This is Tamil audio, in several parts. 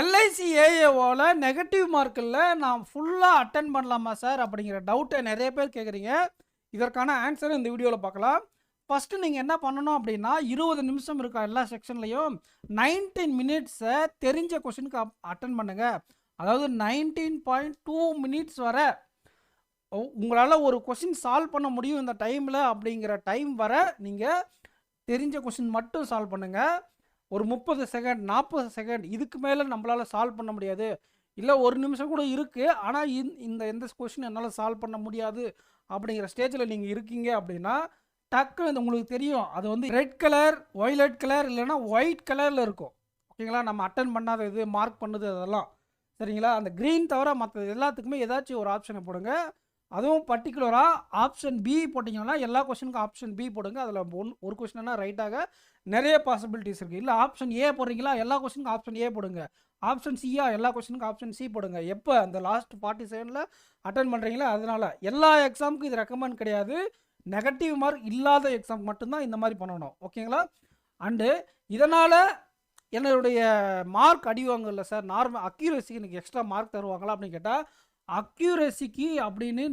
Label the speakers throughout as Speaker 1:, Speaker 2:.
Speaker 1: எல்ஐசி ஏஏஓவில் நெகட்டிவ் மார்க்கில் நான் ஃபுல்லாக அட்டன் பண்ணலாமா சார் அப்படிங்கிற டவுட்டை நிறைய பேர் கேட்குறீங்க. இதற்கான ஆன்சரை இந்த வீடியோவில் பார்க்கலாம். ஃபஸ்ட்டு நீங்கள் என்ன பண்ணணும் அப்படின்னா 20 நிமிஷம் இருக்கா எல்லா செக்ஷன்லையும் 19 மினிட்ஸை தெரிஞ்ச கொஷினுக்கு அட்டன் பண்ணுங்கள். அதாவது 19.2 மினிட்ஸ் வரை உங்களால் ஒரு கொஷின் சால்வ் பண்ண முடியும் இந்த டைமில் அப்படிங்கிற டைம் வரை நீங்கள் தெரிஞ்ச கொஷின் மட்டும் சால்வ் பண்ணுங்கள். ஒரு 30 செகண்ட் 40 செகண்ட் இதுக்கு மேலே நம்மளால் சால்வ் பண்ண முடியாது, இல்லை ஒரு நிமிஷம் கூட இருக்குது ஆனால் எந்த கொஷின் என்னால் சால்வ் பண்ண முடியாது அப்படிங்கிற ஸ்டேஜில் நீங்கள் இருக்கீங்க அப்படின்னா டக்குன்னு உங்களுக்கு தெரியும். அது வந்து ரெட் கலர், ஒய்லட் கலர் இல்லைன்னா ஒயிட் கலரில் இருக்கும். ஓகேங்களா? நம்ம அட்டன் பண்ணாத இது மார்க் பண்ணது அதெல்லாம் சரிங்களா? அந்த க்ரீன் தவிர மற்ற எல்லாத்துக்குமே ஏதாச்சும் ஒரு ஆப்ஷனை போடுங்க. அதுவும் பர்டிகுலராக ஆப்ஷன் பி போட்டிங்கன்னா எல்லா கொஷனுக்கும் ஆப்ஷன் பி போடுங்க. அதில் ஒரு கொஷினா ரைட்டாக நிறைய பாசிபிலிட்டிஸ் இருக்குது. இல்லை ஆப்ஷன் ஏ போடுறீங்களா, எல்லா கொஷனுக்கும் ஆப்ஷன் ஏ போடுங்க. ஆப்ஷன் சியா, எல்லா கொஷனுக்கும் ஆப்ஷன் சி போடுங்க. எப்போ அந்த லாஸ்ட் 40 செகண்டில் அட்டன் பண்ணுறீங்களா அதனால். எல்லா எக்ஸாமுக்கும் இது ரெக்கமெண்ட் கிடையாது. நெகட்டிவ் மார்க் இல்லாத எக்ஸாம் மட்டும்தான் இந்த மாதிரி பண்ணணும். ஓகேங்களா? அண்டு இதனால் என்னுடைய மார்க் அடிவாங்கல்ல சார், நார்மல் அக்யூரேசிக்கு எனக்கு எக்ஸ்ட்ரா மார்க் தருவாங்களா அப்படின்னு கேட்டால் அக்யூரேசிக்கு அப்படின்னு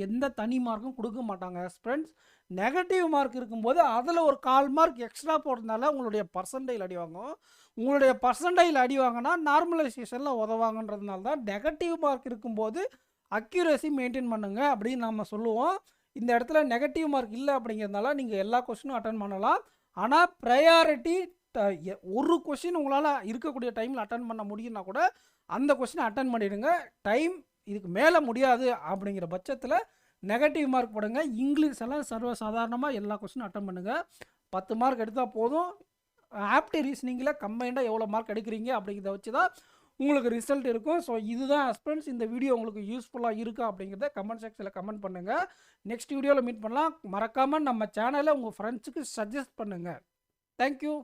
Speaker 1: எந்த தனி மார்க்கும் கொடுக்க மாட்டாங்க ஃப்ரெண்ட்ஸ். நெகட்டிவ் மார்க் இருக்கும்போது அதில் ஒரு 1/4 மார்க் எக்ஸ்ட்ரா போடுறதுனால உங்களுடைய பர்சன்டைல் அடி வாங்கும். உங்களுடைய பர்சன்டைல் அடி வாங்கினா நார்மலைசேஷனில் உதவாங்கன்றதுனால தான் நெகட்டிவ் மார்க் இருக்கும்போது அக்யூரேசி மெயின்டைன் பண்ணுங்க அப்படின்னு நம்ம சொல்லுவோம். இந்த இடத்துல நெகட்டிவ் மார்க் இல்லை அப்படிங்கிறதுனால நீங்கள் எல்லா கொஸ்டினும் அட்டன் பண்ணலாம். ஆனால் ப்ரையாரிட்டி ஒரு கொஸ்டின் உங்களால் இருக்கக்கூடிய டைமில் அட்டன் பண்ண முடியும்னா கூட அந்த கொஸ்டினை அட்டன் பண்ணிவிடுங்க. டைம் இதுக்கு மேலே முடியாது அப்படிங்கிற பட்சத்தில் நெகட்டிவ் மார்க் போடுங்க. இங்கிலீஷ் எல்லாம் சர்வசாதாரணமாக எல்லா கொஸ்டினும் அட்டன் பண்ணுங்கள். 10 மார்க் எடுத்தால் போதும். ஆப்டி ரீசனிங்கில் கம்பைண்டாக எவ்வளோ மார்க் எடுக்கிறீங்க அப்படிங்கிறத வச்சு தான் உங்களுக்கு ரிசல்ட் இருக்கும். ஸோ இதுதான் ஃப்ரெண்ட்ஸ், இந்த வீடியோ உங்களுக்கு யூஸ்ஃபுல்லாக இருக்கா அப்படிங்கிறத கமெண்ட் செக்ஷனில் கமெண்ட் பண்ணுங்கள். நெக்ஸ்ட் வீடியோவில் மீட் பண்ணலாம். மறக்காமல் நம்ம சேனலை உங்கள் ஃப்ரெண்ட்ஸுக்கு சஜஸ்ட் பண்ணுங்கள். தேங்க்யூ.